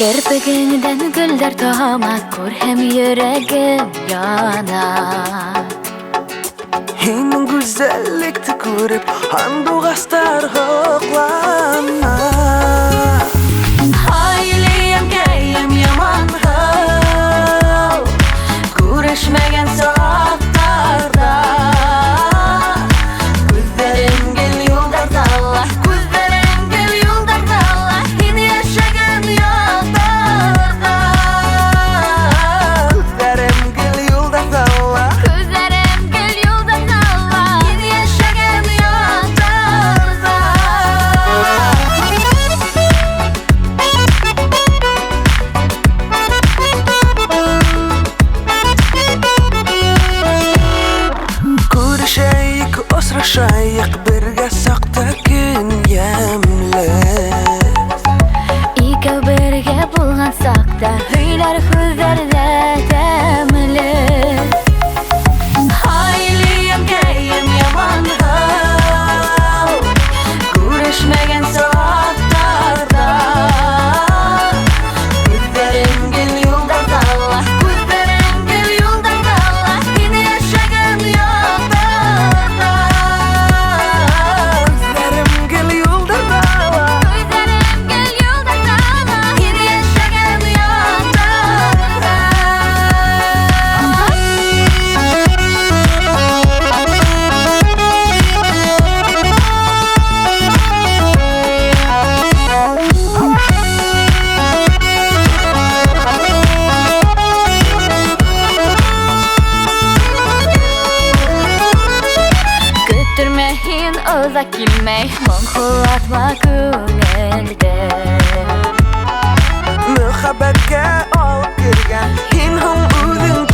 Kirpigingden güller tohama, ko'rhem yüregim yana. Senin güzellikti görüp handugastar hoklana. Hayliyim geyim yaman hal, görüşmegen saatlarda. Gözlerim gel yollarda Allah, gözlerim gel yollarda Allah. Yine yaşagan yollarda. Gözlerim gel yollarda Allah. Gözlerim gel yollarda Allah. Yine yaşagan yollarda. Görüşeyik, osraşayık, birge sakta gün yemle. İki birge bulgansak da hüyler hüzerde temli. Hayliyim geyim yaman hal, görüşmegen saatlarda. Gözlerim gel yollarda Allah, gözlerim gel yollarda Allah. Yine yaşagan yollarda. Gözlerim gel yollarda Allah. Gözlerim gel yollarda Allah. Yine yaşagan yollarda. Götürmeyin uzak kilmey, monxulatma ko'ngilde. Muhabbetke alıp girgen, hin hum o'zing